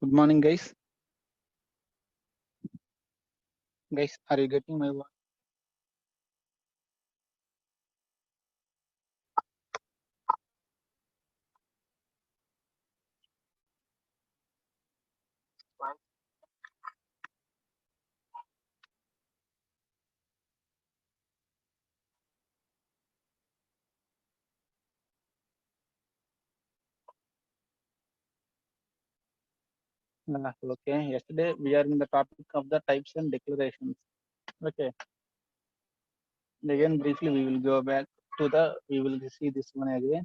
Good morning, guys. Guys, are you getting my voice? Okay. Yesterday we are in the topic of the types and declarations. Okay. And again, briefly, we will go back to the. We will see this one again.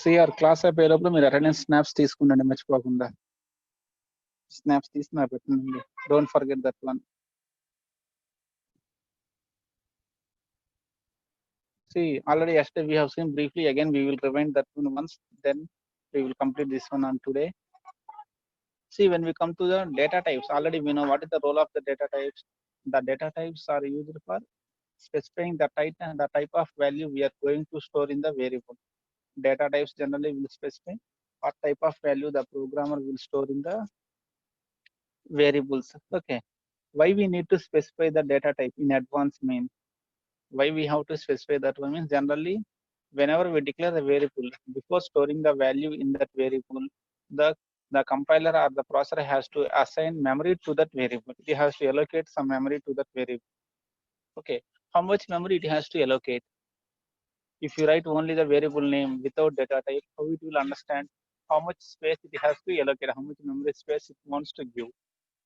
See our class available. మీరు attendance snaps తీసుకునండి మర్చిపోకుండా. Snaps తీసుకున్నా పెట్టండి. Don't forget that one. See, already yesterday we have seen briefly. Again, we will rewind that one once. Then we will complete this one on today. See, when we come to the data types, already we know what is the role of the data types. The data types are used for specifying the type of value we are going to store in the variable. Data types generally will specify what type of value the programmer will store in the variables. Okay. Why we need to specify the data type in advance means? Why we have to specify that one means generally whenever we declare a variable, before storing the value in that variable, the the compiler or the processor has to assign memory to that variable. It has to allocate some memory to that variable. Okay. How much memory it has to allocate? If you write only the variable name without data type, how it will understand how much space it has to allocate, how much memory space it wants to give.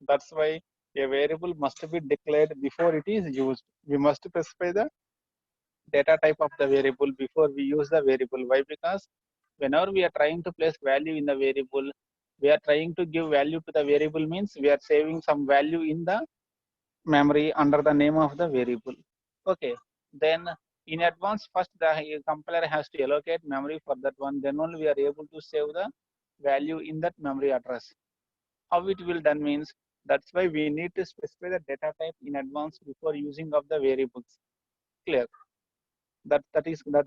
That's why a variable must be declared before it is used. We must specify the data type of the variable before we use the variable. Why? Because whenever we are trying to place value in the variable, we are trying to give value to the variable means we are saving some value in the memory under the name of the variable. Okay, then in advance, first the compiler has to allocate memory for that one. Then only we are able to save the value in that memory address. How it will done means that's why we need to specify the data type in advance before using of the variables. Clear? That's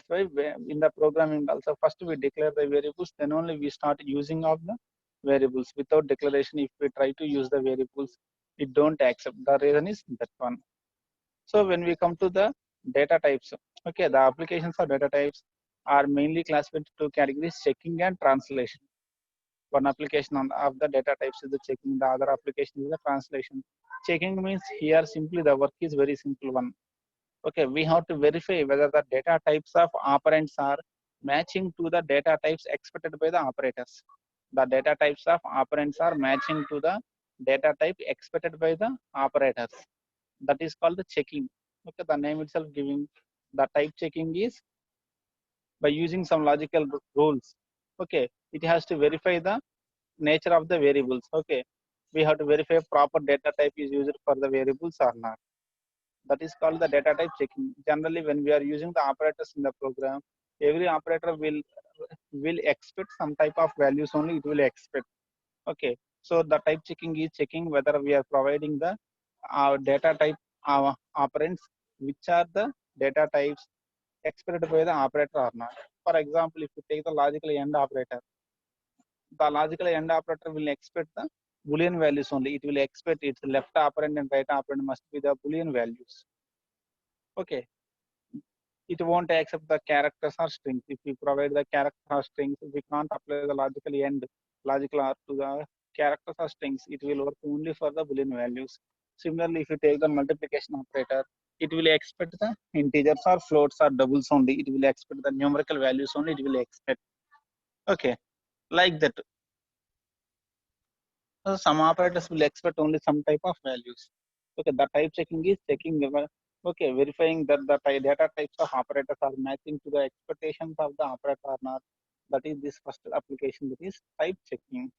why in the programming also first we declare the variables, then only we start using of the variables. Without declaration, if we try to use the variables, it don't accept. The reason is that one. So when we come to the data types, okay, the applications of data types are mainly classified into two categories: checking and translation. One application of the data types is the checking, the other application is the translation. Checking means here simply the work is very simple one. Okay, we have to verify whether the data types of operands are matching to the data types expected by the operators. The data types of operands are matching to the data type expected by the operators. That is called the checking. Okay, the name itself giving the type checking is by using some logical rules. Okay, it has to verify the nature of the variables. Okay, we have to verify proper data type is used for the variables or not. That is called the data type checking. Generally, when we are using the operators in the program, every operator will expect some type of values only it will expect. Okay, so the type checking is checking whether we are providing the data type operands which are the data types expected by the operator or not. For example, if you take the logical end operator, the logical end operator will expect the Boolean values only. It will expect its left operand and right operand must be the Boolean values. Okay, it won't accept the characters or strings. If we provide the character or strings, we can't apply the logical end, logical or to the characters or strings. It will work only for the Boolean values. Similarly, if you take the multiplication operator, it will expect the integers or floats or doubles only. It will expect the numerical values only. It will expect. Okay, like that. So some operators will expect only some type of values. Okay, the type checking is checking okay, verifying that the data types of operators are matching to the expectations of the operator or not. That is this first application, that is type checking.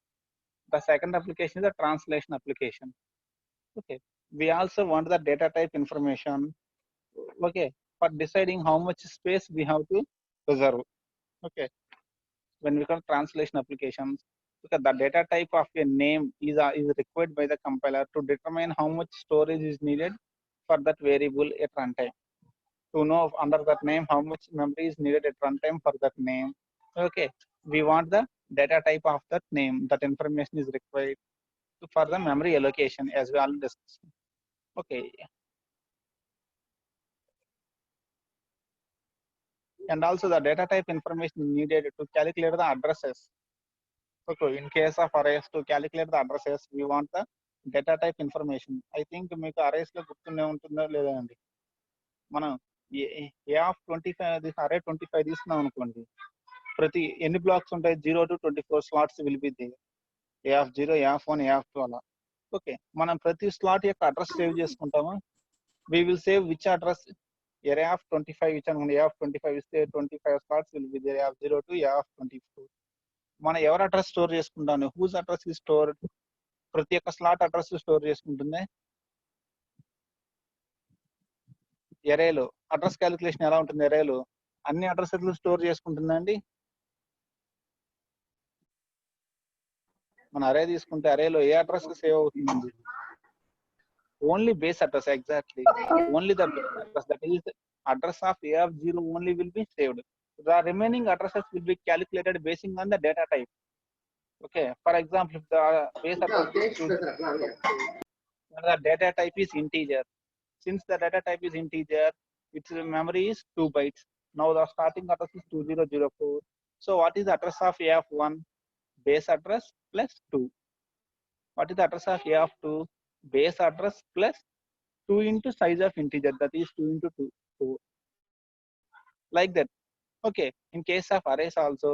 The second application is the translation application. Okay, we also want the data type information. Okay, for deciding how much space we have to reserve. Okay, when we call translation applications, because the data type of a name is required by the compiler to determine how much storage is needed for that variable at runtime. To know under that name how much memory is needed at runtime for that name, Okay, we want the data type of that name. That information is required for the memory allocation, as we already discussed. Okay, and also the data type information is needed to calculate the addresses. Okay, in case of arrays, to calculate the addresses, we want the data type information. I think మీకు arrays లో గుర్తునే ఉంటుందో లేదా అండి. మనం ఏ of 25 అరే 25 తీసుకున్నాం అనుకోండి, ప్రతి ఎన్ని బ్లాక్స్ ఉంటాయి, 0 to 24 slots will be they. A of 0, A of 1, A of 2 అలా. ఓకే, మనం ప్రతి స్లాట్ యొక్క అడ్రస్ సేవ్ చేసుకుంటాము. We will save which address, array of 25 ఇచ్చాను, array of 25 ఇస్తే 25 slots will be there, of 0 to array of 24. మనం ఎవరి address store చేసుకుంటాను, హూజ్ అడ్రస్ ఈ స్టోర్, ప్రతి ఒక్క స్లాట్ అడ్రస్ స్టోర్ చేసుకుంటుంది ఎరేలో. అడ్రస్ క్యాలిక్యులేషన్ ఎలా ఉంటుంది ఎరేలో, అన్ని అడ్రస్లు స్టోర్ చేసుకుంటుందండి. మన అరే తీసుకుంటే అరేలో ఏ అడ్రస్ సేవ్ అవుతుందండి, only base address. Exactly, only the base address, that is the address of a of 0 only will be saved. The remaining addresses will be calculated based on the data type. Okay, for example, if the base address is the data type is integer. Since the data type is integer, its memory is 2 bytes. Now the starting address is 2004. So what is the address of a of 1? Base address plus 2. What is the address of a of 2? Base address plus 2 into size of integer, that is 2 into 2. 4. Like that. Okay, in case of arrays also,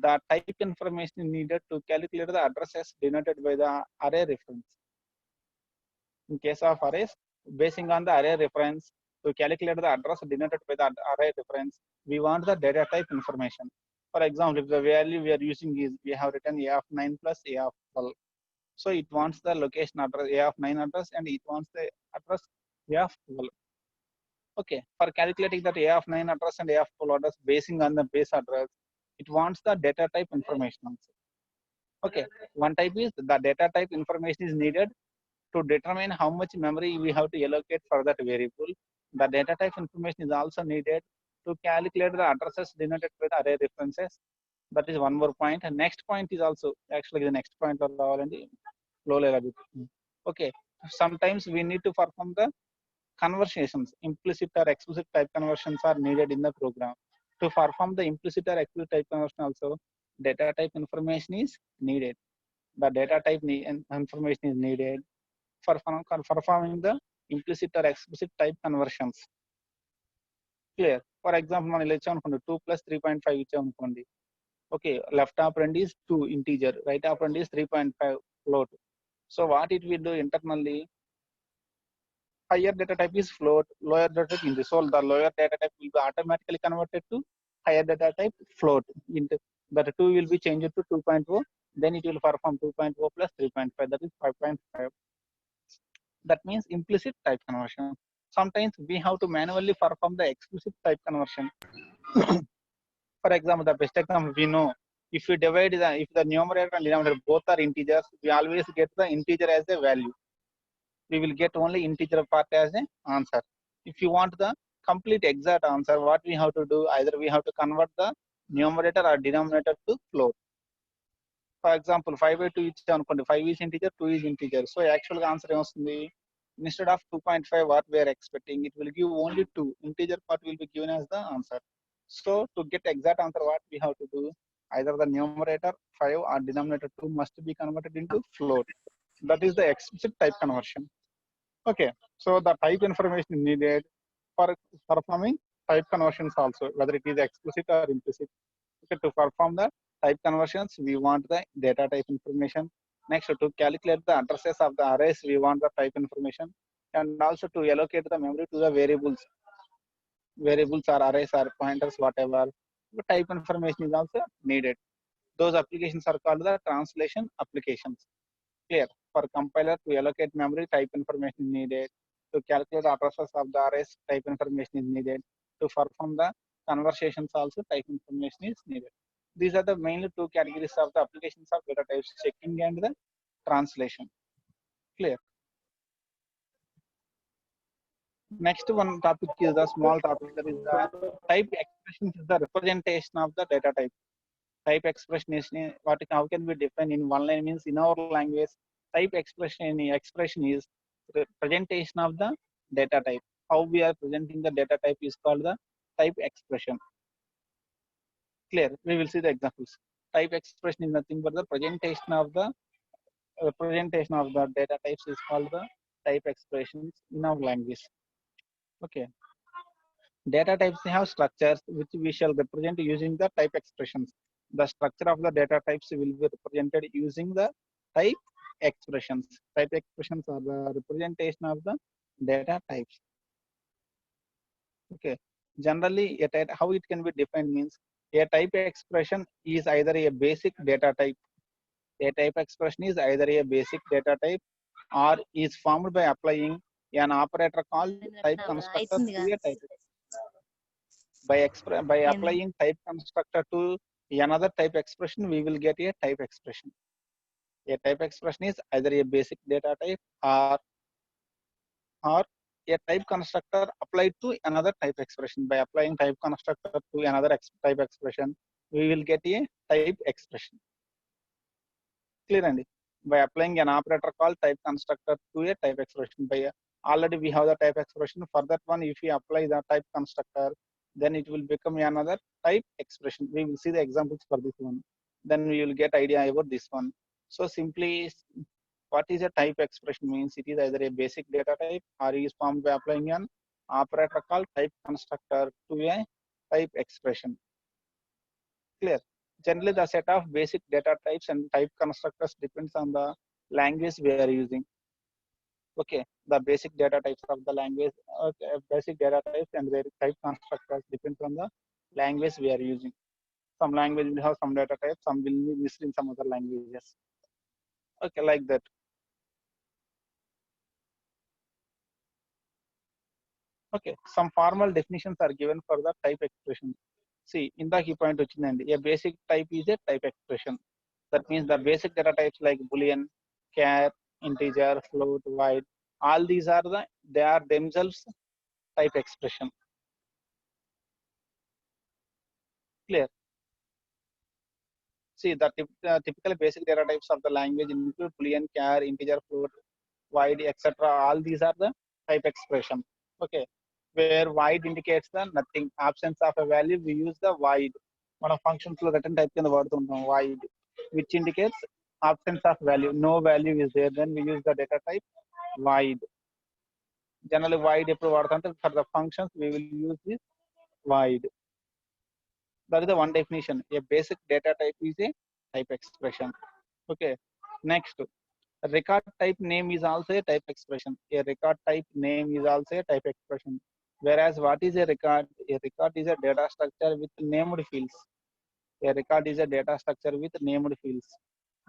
the type information is needed to calculate the addresses denoted by the array reference. In case of arrays, basing on the array reference, to calculate the address denoted by the array reference, we want the data type information. For example, if the value we are using is, we have written a of 9 plus a of 12. So it wants the location address, a of 9 address, and it wants the address a of 12. Okay, for calculating that a of 9 address and a of 12 address basing on the base address, it wants the data type information also. Okay, one type is the data type information is needed to determine how much memory we have to allocate for that variable. The data type information is also needed to calculate the addresses denoted by the array references. That is one more point. And next point is also actually the next point of low level. Okay, sometimes we need to perform the conversions, implicit or explicit type conversions are needed in the program. To perform the implicit or explicit type conversion also, data type information is needed. The data type information is needed for performing the implicit or explicit type conversions. Clear? For example, మనం ఇలా ఇచ్చాం అనుకోండి, 2 plus 3.5 ఇచ్చాం అనుకోండి. Okay, left operand is 2 integer, right operand is 3.5 float. So what it will do internally, higher data type is float, lower data type integer. So the lower data type will be automatically converted to higher data type float. Into that 2 will be changed to 2.0. Then it will perform 2.0 plus 3.5, that is 5.5. That means implicit type conversion. Sometimes we have to manually perform the explicit type conversion. For example, the best example we know, if we divide if the numerator and denominator both are integers, we always get the integer as a value. We will get only integer part as an answer. If you want the complete exact answer, what we have to do, either we have to convert the numerator or denominator to float. For example, 5 by 2 is 5 is integer, 2 is integer. So actual answer is instead of 2.5 what we are expecting, it will give only 2. Integer part will be given as the answer. So to get exact answer, what we have to do, either the numerator 5 or denominator 2 must be converted into float. That is the explicit type conversion. Okay, so the type information is needed for performing type conversions also, whether it is explicit or implicit. Okay, to perform the type conversions, we want the data type information. Next, to calculate the addresses of the arrays, we want the type information, and also to allocate the memory to the variables. Variables or arrays or pointers, whatever. The type information is also needed. Those applications are called the translation applications. Clear? For compiler to allocate memory, type information is needed. To calculate the addresses of the arrays, type information is needed. To perform the conversations also, type information is needed. These are the mainly two categories of the applications of data types, checking and the translation. Clear? Next one topic is the small topic, that is the type expressions is the representation of the data type. Type expression is what? How can we define in one line? Means in our language, type expression is representation of the data type. How we are presenting the data type is called the type expression. Clear? We will see the examples. Type expression is nothing but the presentation of the data types is called the type expressions in our language. Okay. Data types have structures which we shall represent using the type expressions. The structure of the data types will be represented using the type expressions. Type expressions are the representation of the data types. Okay. Generally, how it can be defined means a type expression is either a basic data type. A type expression is either a basic data type or is formed by applying an operator called type constructor to a type. By applying type constructor to another type expression, we will get a type expression. A type expression is either a basic data type or a type constructor applied to another type expression. By applying type constructor to another type expression, we will get a type expression. Clear, Andy? By applying an operator called type constructor to a type expression. Already we have the type expression. For that one, if we apply the type constructor, then it will become another type expression. We will see the examples for this one. Then we will get idea about this one. So simply, what is a type expression means? It is either a basic data type or is formed by applying an operator called type constructor to a type expression. Clear? Generally, the set of basic data types and type constructors depends on the language we are using. Okay, the basic data types of the language, basic data types and their type constructors depends on the language we are using. Some language will have some data types, some will be missed in some other languages. Okay, like that. Okay, some formal definitions are given for the type expression. See, in the key point, a basic type is a type expression. That means the basic data types like Boolean, char, integer, float, void, all these are they are themselves type expression. Clear? See, the typical basic data types of the language include Boolean, char, integer, float, void, etc. All these are the type expression. Okay, where void indicates the nothing, absence of a value, we use the void. One of functions lo return type కింద వాడుతుంటాం void, which indicates absence of value. No value is there, then we use the data type void. Generally, void ఎప్పుడు వాడుతుంటే for the functions we will use this void. That is the one definition. A basic data type is a type expression. Okay. Next, record type name is also a type expression. A record type name is also a type expression. Whereas what is a record? A record is a data structure with named fields. A record is a data structure with named fields.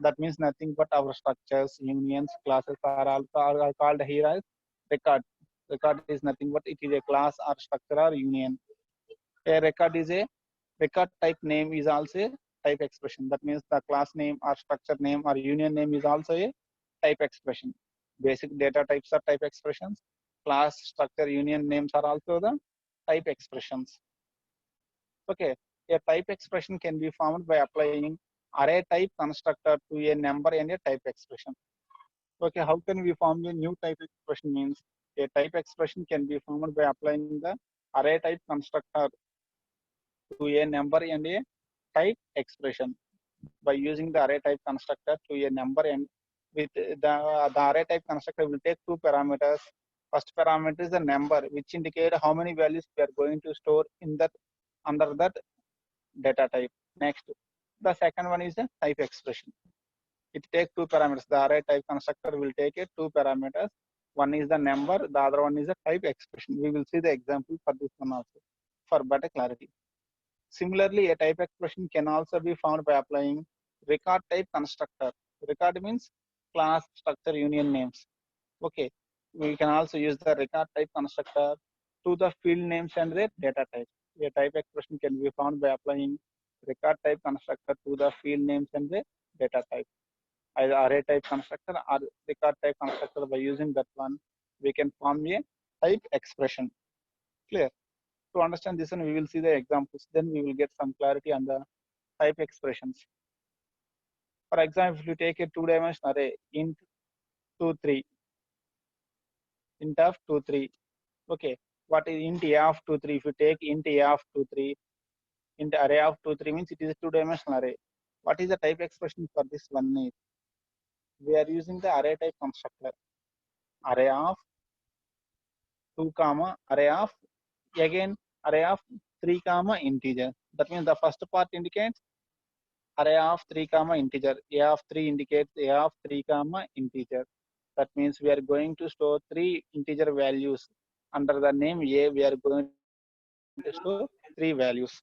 That means nothing but our structures, unions, classes are also are called here as record. Record is nothing but it is a class or structure or union. A record type name is also a type expression. That means the class name or structure name or union name is also a type expression. Basic data types are type expressions. Class, structure, union names are also the type expressions. Okay, a type expression can be formed by applying array type constructor to a number and a type expression. Okay, how can we form a new type expression means a type expression can be formed by applying the array type constructor to a number and a type expression. By using the array type constructor to a number and with the array type constructor will take two parameters. First parameter is the number, which indicate how many values we are going to store in that under that data type. Next, the second one is the type expression. It takes two parameters. The array type constructor will take a two parameters. One is the number, the other one is the type expression. We will see the example for this one also for better clarity. Similarly, a type expression can also be found by applying record type constructor. Record means class, structure, union names. Okay, we can also use the record type constructor to the field names and their data types. A type expression can be found by applying record type constructor to the field names and the data type. Either array type constructor or record type constructor, by using that one, we can form a type expression. Clear? To understand this one, we will see the examples. Then we will get some clarity on the type expressions. For example, if you take a two-dimensional array, int 2 3, int of 2 3. Okay, what is int a of 2 3? If you take int a of 2 3, int array of 2 3 means it is a two-dimensional array. What is the type expression for this one? Is we are using the array type constructor. Array of 2 comma array of again array of 3 comma integer. That means the first part indicates array of 3 comma integer. A of 3 indicates a of 3 comma integer. That means we are going to store 3 integer values. Under the name A, we are going to store 3 values,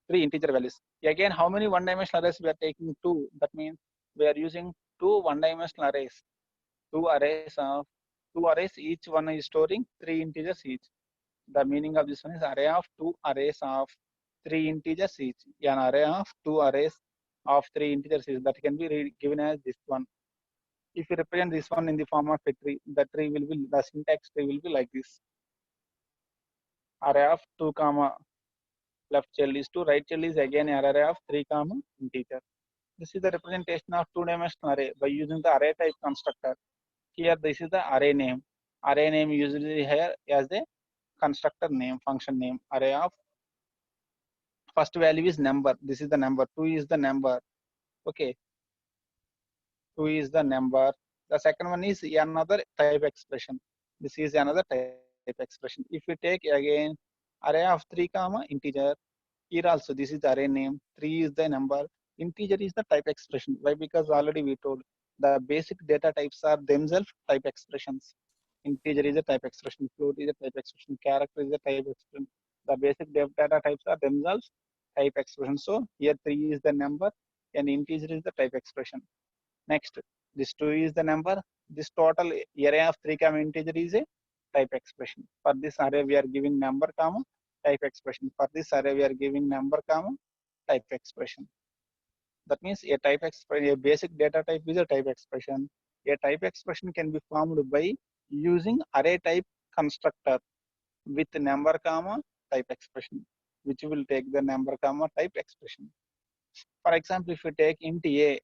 3 integer values. Again, how many one-dimensional arrays we are taking? 2. That means we are using 2 one-dimensional arrays. 2 arrays, each one is storing 3 integers each. The meaning of this one is array of 2 arrays of 3 integers each. An array of 2 arrays of 3 integers each, that can be given as this one. If you represent this one in the form of a tree, the tree will be, the syntax tree will be like this. Array of 2 comma left child is 2, right child is again array of 3 comma integer. This is the representation of two-dimensional array by using the array type constructor. Here this is the array name. Array name usually here as a constructor name, function name. Array of first value is number. This is the number. 2 is the number. Okay. 2 is the number. The second one is another type expression. This is another type expression. If we take again array of 3 comma integer, here also this is the array name. 3 is the number. Integer is the type expression. Why? Because already we told the basic data types are themselves type expressions. Integer is a type expression. Float is a type expression. Character is a type expression. The basic data types are themselves type expression. So here 3 is the number and integer is the type expression. Next, this 2 is the number. This total array of 3 comma integer is a type expression. For this array, we are giving number comma type expression. For this array, we are giving number comma type expression. That means a type expression, a basic data type is a type expression. A type expression can be formed by using array type constructor with number comma type expression, which will take the number comma type expression. For example, if you take int a,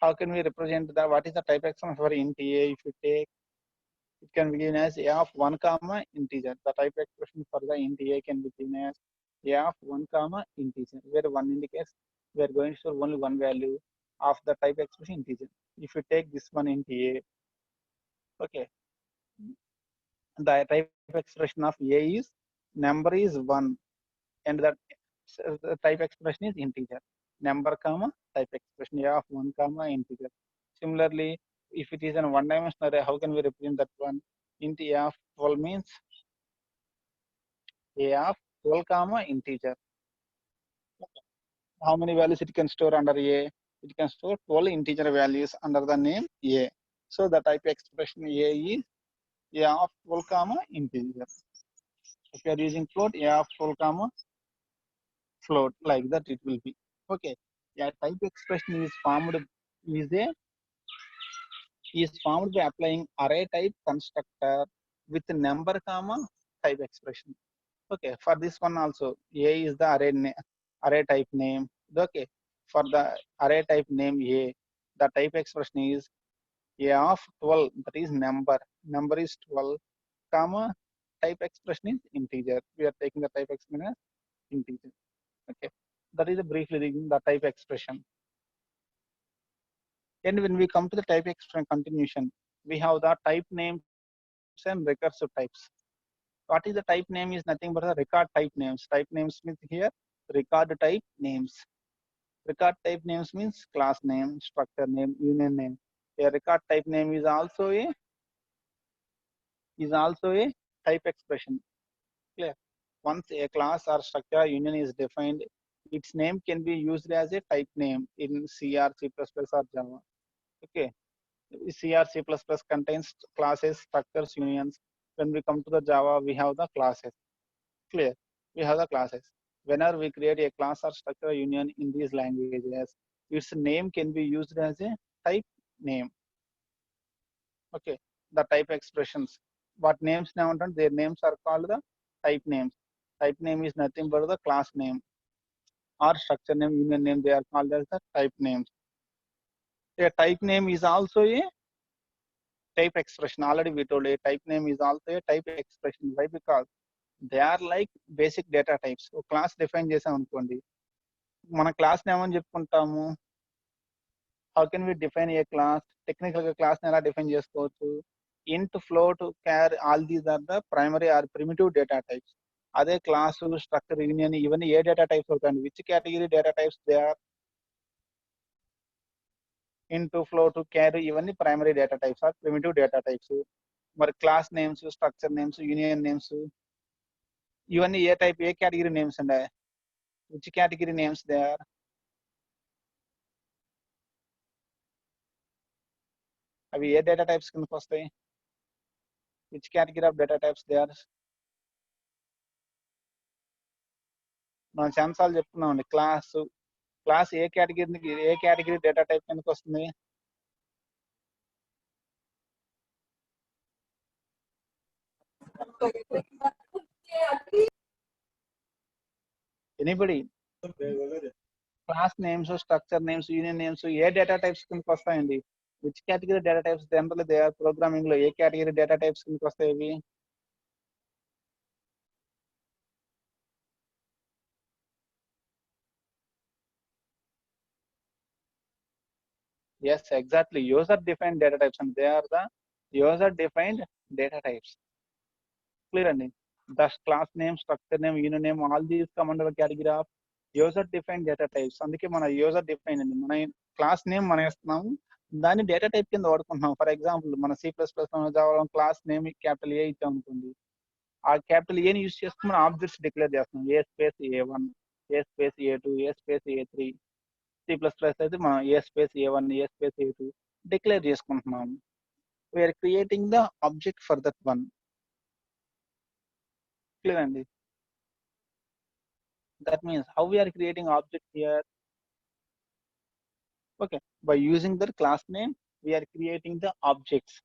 how can we represent the what is the type expression for int a? If you take, it can be given as a of 1 comma integer. The type expression for the int a can be given as a of 1 comma integer, where 1 indicates we are going to store only one value of the type expression integer. If you take this one int a, okay, the type expression of a is number is 1, and that the type expression is integer. Number comma type expression a of 1 comma integer. Similarly, if it is an one-dimensional array, how can we represent that one? Int a of 12 means a of 12 comma integer. How many values it can store under a? It can store 12 integer values under the name a. So the type expression a is a of 12 comma integer. If you are using float, a of 12 comma float, like that it will be. Okay. Yeah, type expression is formed by applying array type constructor with number comma type expression. Okay, for this one also, a is the array type name. Okay, for the array type name a, the type expression is a of 12, that is number. Number is 12, comma type expression is integer. We are taking the type expression as integer. Okay, that is a briefly the type expression. And when we come to the type expression continuation, we have the type names and recursive types. What is the type name is nothing but the record type names. Type names means here record type names. Record type names means class name, structure name, union name. A record type name is also a type expression. Clear? Once a class or structure union is defined, its name can be used as a type name in C or C++ or Java. Okay. C or C++ contains classes, structures, unions. When we come to the Java, we have the classes. Clear? We have the classes. Whenever we create a class or structure union in these languages, its name can be used as a type name. Okay. The type expressions. What names now? Their names are called the type names. Type name is nothing but the class name or structure name, union name, they are called as the type names. A type name is also a type expression. Already we told a type name is also a type expression. Why? Because they are like basic data types. So class define చేసాం అనుకోండి, మన class ఏమని చెప్పుకుంటాము? How can we define a class? Technical class ని ఎలా define చేసుకోవచ్చు? Int, float, char, all these are the primary or primitive data types. అదే class, structure, union ఇవన్నీ ఏ డేటా టైప్స్ అవుతాయండి? Which category data types they are? Int, float, char ఇవన్నీ primary data types are primitive data types. మరి class names, structure names, union names ఇవన్నీ ఏ type, ఏ category names అండి? Which category names they are? అవి ఏ data types కిందకి వస్తాయి? Which category of data types they are? మనం చాలాసార్లు చెప్పుకున్నామండి, క్లాస్ ఏ కేటగిరీ డేటా టైప్ కిందకి వస్తుంది? Anybody? Class names, structure names, union names ఏ డేటా టైప్స్ కిందకి వస్తాయండి? Which category data types general they are? Programming లో ఏ కేటగిరీ డేటా టైప్స్ కిందకి వస్తాయి ఇవి? Yes, exactly. User defined data types, and they are the user defined data types. Clear అండి? The class name, structure name, union name, all these come under the category of user defined data types. అందుకే మన user define అండి. మన class name మనం ఇస్తున్నాము, దాన్ని data type కింద వాడుకుంటున్నాం. ఫర్ ఎగ్జాంపుల్ మన C++ క్లాస్ నేమ్ క్యాపిటల్ ఏ ఇచ్చాం అనుకోండి, ఆ క్యాపిటల్ ఏని యూజ్ చేసుకుని మనం ఆబ్జెక్ట్స్ డిక్లేర్ చేస్తున్నాం. A space A1, a space A2, a space A3. C++ అయితే మనం a space A1, a space A2 declare చేసుకుంటున్నాము. We are creating the object for that one. Clear అండి? That means how we are creating object here? Okay, by using the class name, we are creating the objects.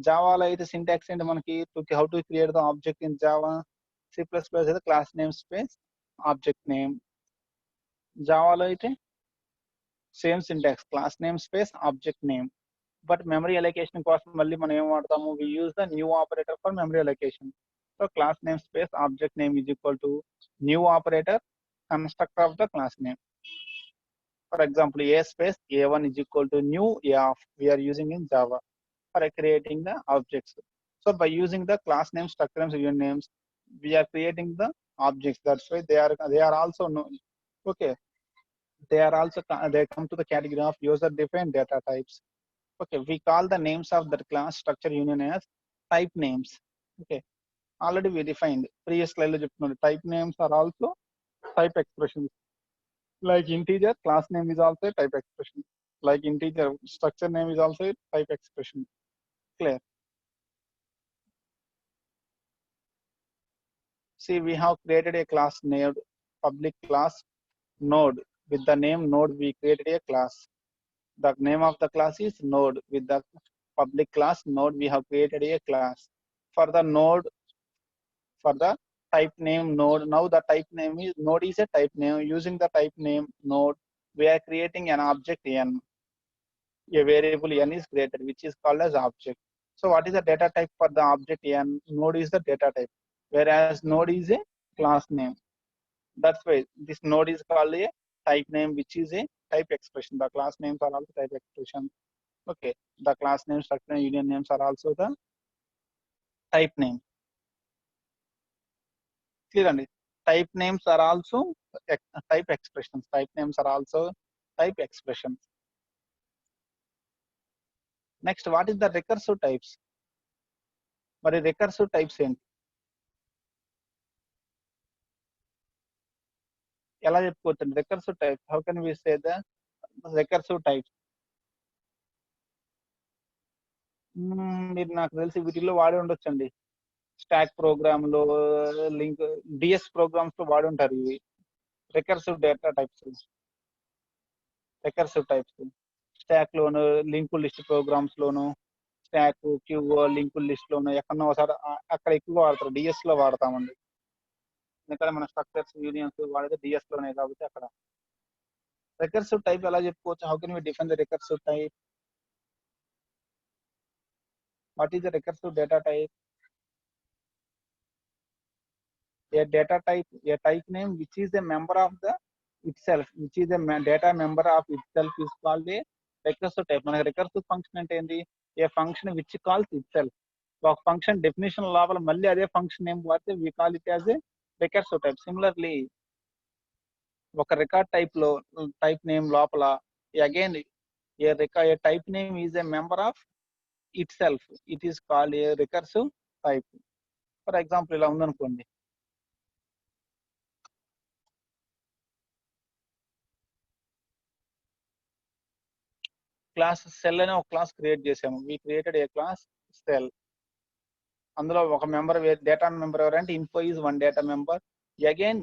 Java lo aithe syntax ante manaki how to create the object in Java. C++ is the class name space object name. Java lo aithe same syntax, class name space object name. But memory allocation కోసం మళ్ళీ మనం ఏం వాడతాము? We use the new operator for memory allocation. So class name space object name is equal to new operator, constructor of the class name. For example, a space A1 is equal to new a of, we are using in Java for creating the objects. So by using the class names, structure names, union names, we are creating the objects. That's why they are also known. Okay, they come to the category of user defined data types. Okay, we call the names of that class, structure, union as type names. Okay, already we defined previous slide lo cheptunna, type names are also type expressions. Like integer, class name is also a type expression. Like integer, structure name is also a type expression. Clear? See, we have created a class named public class node. With the name node, we created a class. The name of the class is node. With the public class node, we have created a class. For the node, for the type name node, now the type name is node is a type name. Using the type name node, we are creating an object n. A variable n is created, which is called as object. So what is the data type for the object n? Node is the data type, whereas node is a class name. That's why this node is called a type name, which is a type expression. The class names are also type expression. Okay, the class name, structure, and union names are also the type name. Clear and type names are also type expressions. Type names are also type expressions. Next, what is the recursive types? మరి recursive types ఏంటి? ఎలా చెప్పుకోవచ్చు? recursive types, how can we say the recursive types? మీరు నాకు తెలిసి వీటిల్లో వాడి ఉండొచ్చండి. స్టాక్ ప్రోగ్రామ్ లో, లింక్ డిఎస్ ప్రోగ్రామ్స్ లో వాడి ఉంటారు ఇవి recursive data types. Recursive types stack లోను, లింక్ లిస్ట్ ప్రోగ్రామ్స్ లోను, స్టాక్, క్యూ, లింక్ లిస్ట్ లోను ఎక్కడో ఒకసారి అక్కడ ఎక్కువగా వాడతారు. డిఎస్ లో వాడతామండి. ఇక్కడ మన స్ట్రక్చర్స్ యూనియన్స్ వాడేది డిఎస్ లోనే కాబట్టి అక్కడ రికర్సివ్ టైప్ ఎలా చెప్పుకోవచ్చు? How can we define the recursive type? What is the recursive data type? A data type, a type name which is a member of the itself, which is a data member of itself is called a recursive type. మనకి recursive function అంటే ఏంటి? A function which calls itself. ఒక function definition లోపల మళ్ళీ అదే function name వాడితే we call it as a recursive type. Similarly ఒక record type లో టైప్ నేమ్ లోపల again a type name is a member of itself, it is called a recursive type. For example ఇలా ఉందనుకోండి, class cell అనే ఒక class create చేసాము. We created a class cell. అందులో ఒక member data member ఎవరంటే info is one data member, again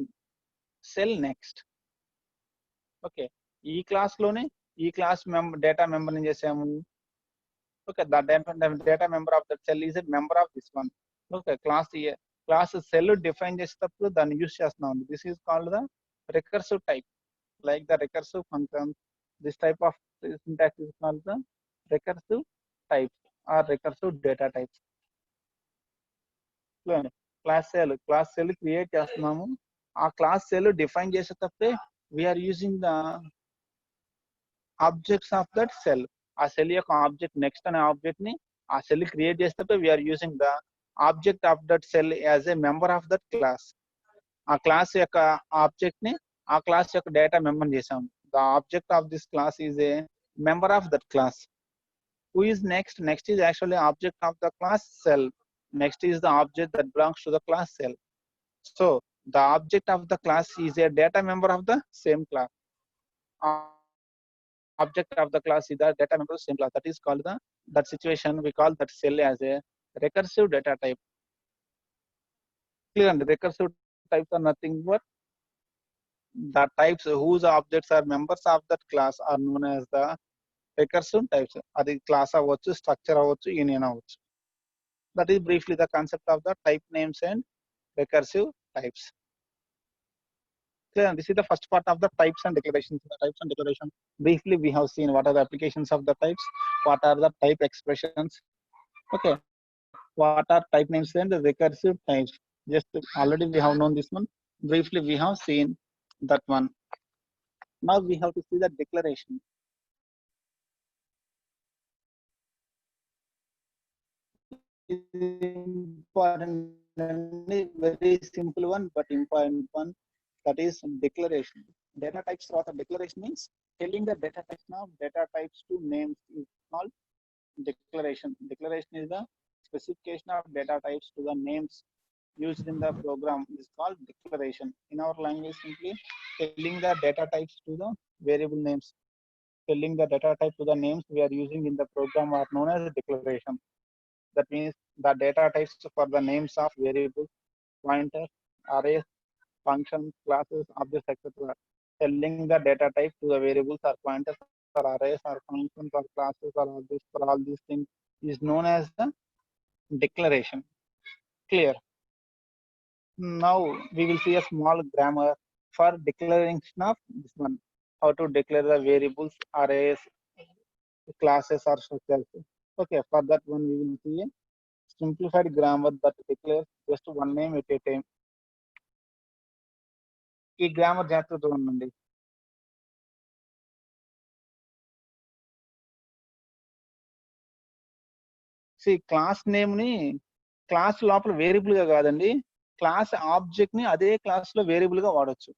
cell next. Okay, ఈ class లోనే ఈ క్లాస్ డేటా మెంబర్ ని చేసాము. Okay, the data member of that cell is a member of this one. Okay, class cell define చేసేటప్పుడు దాన్ని use చేస్తున్నాం. This is called the recursive type, like the recursive function. This type of syntax is called the recursive types or recursive data types. Class cell create చేస్తున్నాము. ఆ class cell define చేసేటప్పుడే we are using the objects of that cell. ఆ cell యొక్క object next అనే object ని ఆ cell create చేసేటప్పుడు we are using the object of that cell as a member of that class. ఆ క్లాస్ యొక్క ఆబ్జెక్ట్ ని ఆ క్లాస్ యొక్క డేటా మెంబర్ చేసాము. The object of this class is a member of that class. Who is next? Next is actually object of the class cell. Next is the object that belongs to the class cell. So the object of the class is a data member of the same class. Object of the class is the data member of the same class. That is called that situation we call that cell as a recursive data type. Clear? And recursive types are nothing but the types whose objects are members of that class are known as the recursive types. అది class అవ్వచ్చు, structure అవ్వచ్చు, union అవ్వచ్చు. That is briefly the concept of the type names and recursive types. Clear? This is the first part of the types and declarations. The types and declarations, briefly we have seen what are the applications of the types, what are the type expressions. Okay, what are type names and the recursive types. Just already we have known this one. Briefly we have seen that one. Now we have to see the declaration. Important, very simple one but important one, that is declaration. Data types or the declaration means telling the data types now data types to names is called declaration. Declaration is the specification of data types to the names used in the program is called declaration. In our language, simply telling the data types to the variable names. Telling the data type to the names we are using in the program are known as declaration. That means the data types for the names of variables, pointers, arrays, functions, classes, objects, etc. Telling the data type to the variables or pointers or arrays or functions or classes or objects for all these things is known as the declaration. Clear? Now we will see a small grammar for declaration of this one. How to declare the variables, arrays, classes or structures. Okay, for that one we will see a simplified grammar that declares just one name at a time. ఈ grammar జాగ్రత్తగా చూడండి. Class name ని class లోపల variable గా కాదండి, class object ని అదే class లో వేరియబుల్ గా వాడొచ్చు.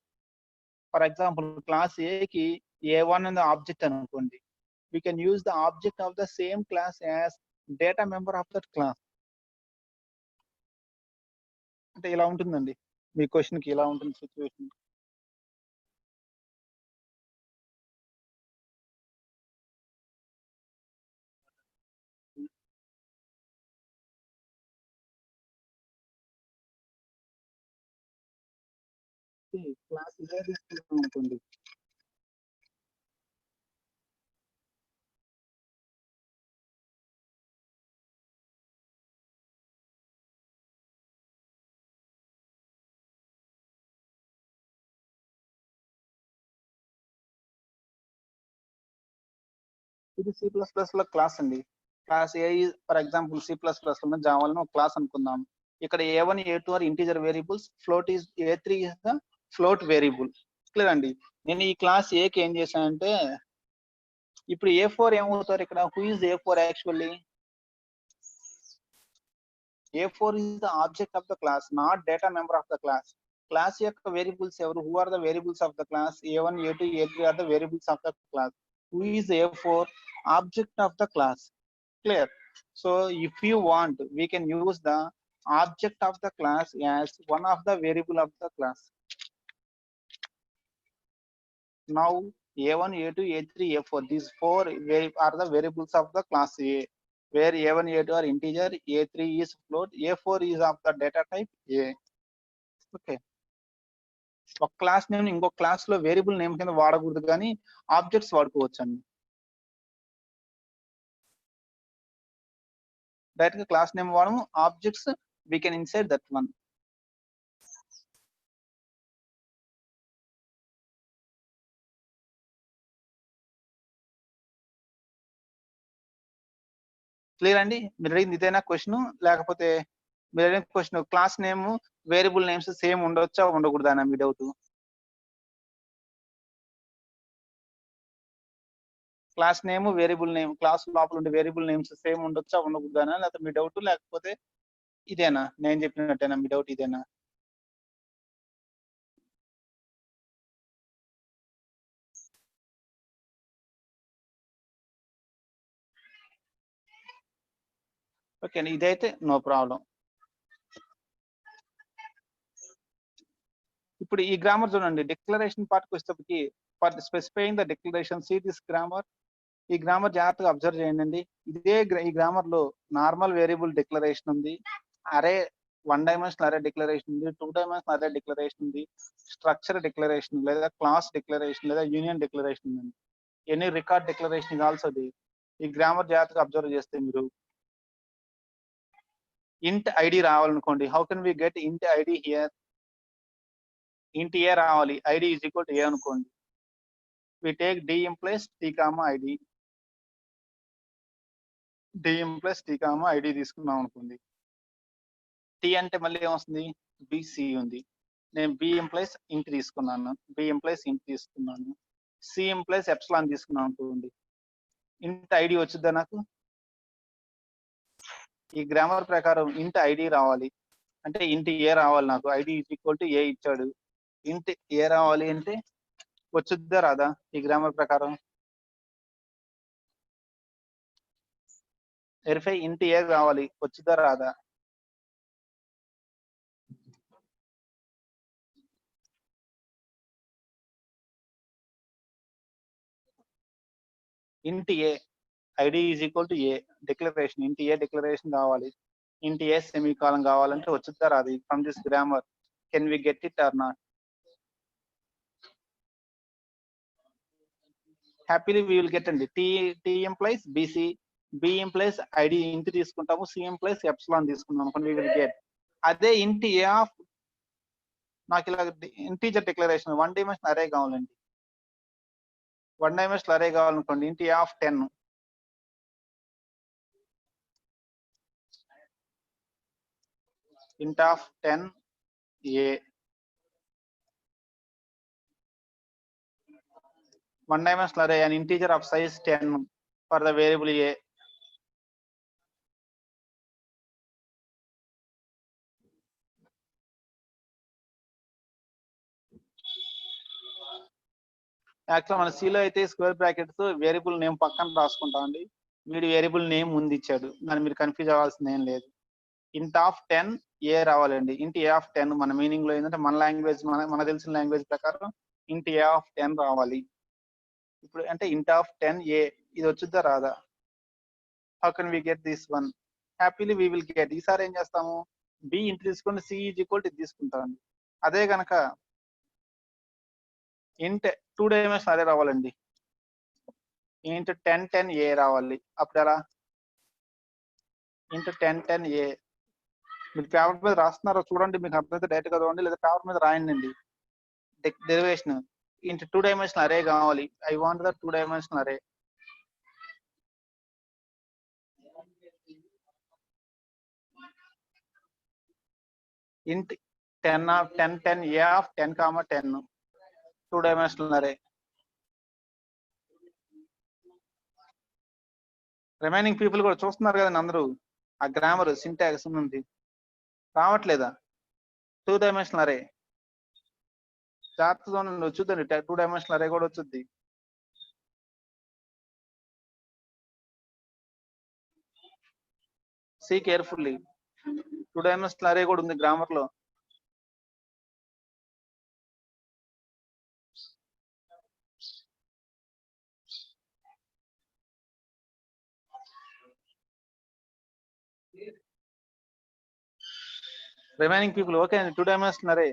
ఫర్ ఎగ్జాంపుల్ క్లాస్ ఏకి A1 అనే ఆబ్జెక్ట్ అనుకోండి, we can use the object of the same class as data member of that class. అంటే ఇలా ఉంటుందండి మీ క్వశ్చన్ కి, ఇలా ఉంటుంది సిచ్యువేషన్. క్లాస్ ఇదే ఉంటుంది. ఇది C++ లో క్లాస్ అండి. Class a for example C++ లో జావాలో ఒక క్లాస్ అనుకుందాం. ఇక్కడ A1 A2 are integer variables, float is A3 is the float variable. Clear అండి. నేను ఈ క్లాస్ ఏకి ఏం చేశానంటే ఇప్పుడు A4 ఏమవుతారు ఇక్కడ? Who is A4 actually? A4 is the object of the class, not data member of the class. Class యొక్క వేరియబుల్స్ ఎవరు? Who are the variables of the class? A1, A2, A3 are the variables of the class. Who is A4? Object of the class. Clear? So if you want, we can use the object of the class as one of the variable of the class. Now A1, A2, A3, A4, these four are the variables of the class A, where A1, A2 are integer, A3 is float, A4 is of the data type A. Okay. ఒక class name ఇంకో class లో variable name కింద వాడకూడదు, కానీ objects వాడుకోవచ్చు అండి. Direct గా class name వాడము, objects we can insert that one. Clear అండి? మీరు అడిగింది ఇదేనా క్వశ్చన్? లేకపోతే మీరు అడిగిన question class name variable names same ఉండొచ్చా ఉండకూడదా మీ doubt? Class name variable name, class లోపల ఉండే వేరియబుల్ నేమ్స్ సేమ్ ఉండొచ్చా ఉండకూడదా లేకపోతే మీ డౌట్? లేకపోతే ఇదేనా నేను చెప్పినట్టేనా మీ డౌట్? ఇదేనా? ఓకే అండి, ఇదైతే నో ప్రాబ్లం. ఇప్పుడు ఈ గ్రామర్ చూడండి, డిక్లరేషన్ పార్ట్కి వచ్చేటప్పటికి for specifying the declaration, see this grammar. ఈ గ్రామర్ జాగ్రత్తగా అబ్జర్వ్ చేయండి. ఈ గ్రామర్ లో నార్మల్ వేరియబుల్ డిక్లరేషన్ ఉంది, అరే 1 డైమెన్షనల్ అరే డిక్లరేషన్ ఉంది, 2 డైమెన్షనల్ అరే డిక్లరేషన్ ఉంది, స్ట్రక్చర్ డిక్లరేషన్ లేదా క్లాస్ డిక్లరేషన్ లేదా యూనియన్ డిక్లరేషన్ ఉంది. Any record declaration is also the. ఈ గ్రామర్ జాగ్రత్తగా అబ్జర్వ్ చేస్తే మీరు ఇంట్ ఐడి రావాలనుకోండి, how can we get int ID here? Int a రావాలి, ID is equal to a అనుకోండి. We take D implies T comma ID, D implies T comma ID తీసుకున్నాం అనుకోండి. Tea అంటే మళ్ళీ ఏమొస్తుంది? బిసి ఉంది. నేను బి ఇంప్లైస్ ఇంట్ తీసుకున్నాను, బి ఇంప్లైస్ ఇంట్ తీసుకున్నాను, సి ఇంప్లైస్ ఎప్సిలాన్ తీసుకున్నాను అనుకోండి. ఇంట్ ఐడి వచ్చిద్దా నాకు? ఈ గ్రామర్ ప్రకారం ఇంట్ ఐడి రావాలి అంటే ఇంట్ ఏ రావాలి నాకు. ఐడి ఈజ్ ఈక్వల్ టు ఏ ఇచ్చాడు, ఇంట్ ఏ రావాలి అంటే వచ్చుద్దా రాదా ఈ గ్రామర్ ప్రకారం? వెరిఫై, ఇంట్ ఏ రావాలి, వచ్చుద్దా రాదా? Int a ID is equal to a declaration, int a declaration కావాలి, ఇంట్ ఏ సెమీకాలం కావాలంటే వచ్చుద్దా రాదు from this grammar? Can we get it or not? Happily we will get అండి. T employees BC, B employees ID int తీసుకుంటాము, C employees epsilon తీసుకుంటాం అనుకోండి, we will get. అదే ఇంట్ ఏ ఆఫ్ నాకు ఇలా ఇంటీజర్ డిక్లరేషన్ 1 డైమెన్షనల్ అరే కావాలండి, 1 డైమెన్షనల్ అరే కావాలనుకోండి, ఇంట్ ఏ of 10, int of 10 a, 1 dimensional array, an integer of size 10 for the variable a. Actual మన C లో అయితే స్క్వేర్ బ్రాకెట్స్ వేరియబుల్ నేమ్ పక్కన రాసుకుంటామండి. వీడి వేరియబుల్ నేమ్ ముందు ఇచ్చాడు, దాన్ని మీరు కన్ఫ్యూజ్ అవ్వాల్సింది ఏం లేదు. int of 10 a రావాలండి. int a of 10 మన మీనింగ్ లో ఏంటంటే మన లాంగ్వేజ్, మన తెలిసిన లాంగ్వేజ్ ప్రకారం int a of 10 రావాలి. ఇప్పుడు అంటే int of 10 a ఇది వచ్చుద్దా రాదా? How can we get this one? Happily we will get. ఈసారి ఏం చేస్తాము, బి ఇంట్ తీసుకొని సి ఈజ్ ఈక్వల్ టు తీసుకుంటామండి. అదే కనుక ఇంట్ 2 డైమెన్షనల్ అరే రావాలండి, ఇంట్ 10 10 a రావాలి. అప్పుడు ఎలా? ఇంట్ 10 10 a. మీరు పేపర్ మీద రాస్తున్నారో చూడండి, మీకు అర్థమైతే డైరెక్ట్ గా చదవండి, లేదా పేపర్ మీద రాయండి. డెరివేషన్ ఇంట్ 2 డైమెన్షనల్ అరే కావాలి, ఐ వాంట్ ద 2 డైమెన్షనల్ అరే. int 10 of 10 10 a of 10 comma 10 2-dimensional array. Remaining people కూడా చూస్తున్నారు కదండి అందరూ, ఆ గ్రామర్ సింటాక్స్ ఉంది రావట్లేదా? 2-dimensional array జాగ్రత్తగా వచ్చుద్దండి, 2-dimensional array కూడా వచ్చుద్ది. సీ కేర్ఫుల్లీ, 2-dimensional array కూడా ఉంది గ్రామర్ లో. రిమైనింగ్ పీపుల్ ఓకే అండి, 2-dimensional array.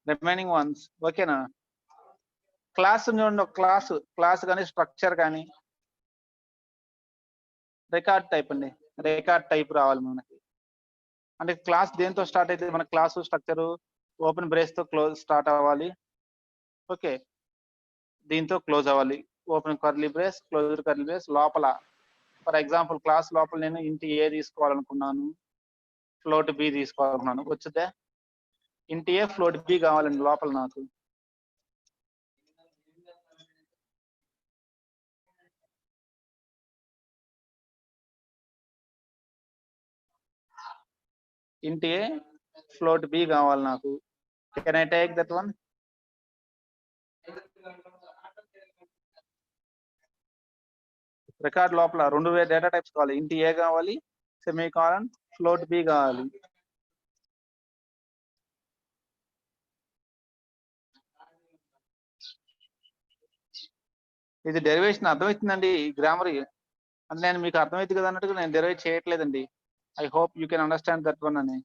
రిమైనింగ్ వన్స్ ఓకేనా? క్లాస్ చూడండి, క్లాస్ కానీ స్ట్రక్చర్ కానీ రికార్డ్ టైప్ అండి, రికార్డ్ టైప్ రావాలి మనకి. అంటే క్లాస్ దేంతో స్టార్ట్ అయితే మన క్లాస్ స్ట్రక్చర్ ఓపెన్ బ్రేస్ తో క్లోజ్ స్టార్ట్ అవ్వాలి. ఓకే, దీంతో క్లోజ్ అవ్వాలి. Open curly brace, close curly brace. లోపల ఫర్ ఎగ్జాంపుల్ క్లాస్ లోపల నేను ఇంటి ఏ తీసుకోవాలనుకున్నాను, ఫ్లోట్ బి తీసుకోవాలనుకున్నాను, వచ్చిందే ఇంటి ఏ ఫ్లోట్ బి కావాలండి లోపల నాకు. ఇంటి ఏ ఫ్లోట్ బి కావాలి నాకు. Can I take that one? Record లోపల 2 డేటా టైప్స్ కావాలి, ఇంటి ఏ కావాలి, సెమీకాలన్, ఫ్లోట్ బి కావాలి. ఇది డెరివేషన్ అర్థమవుతుందండి గ్రామర్ అంటే నేను మీకు అర్థమవుతుంది కదా అన్నట్టుగా నేను డెరివేట్ చేయట్లేదండి. I hope you can understand that one అని.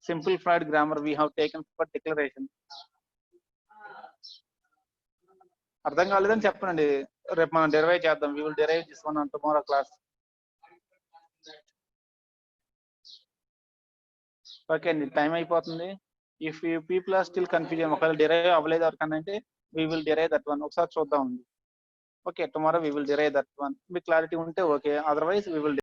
simplified grammar we have taken for declaration. అర్థం కాలేదని చెప్పండి, రేపు మనం డెరైవ్ చేద్దాం. we will derive this one on tomorrow class. Okay అండి, టైం అయిపోతుంది. If you people are still confusion, ఒకవేళ డెరైవ్ అవ్వలేదు ఎవరికన్నా అంటే we will derive that one, ఒకసారి చూద్దాం. Okay, tomorrow we will derive that one. మీకు క్లారిటీ ఉంటే ఓకే, అదర్వైజ్ we will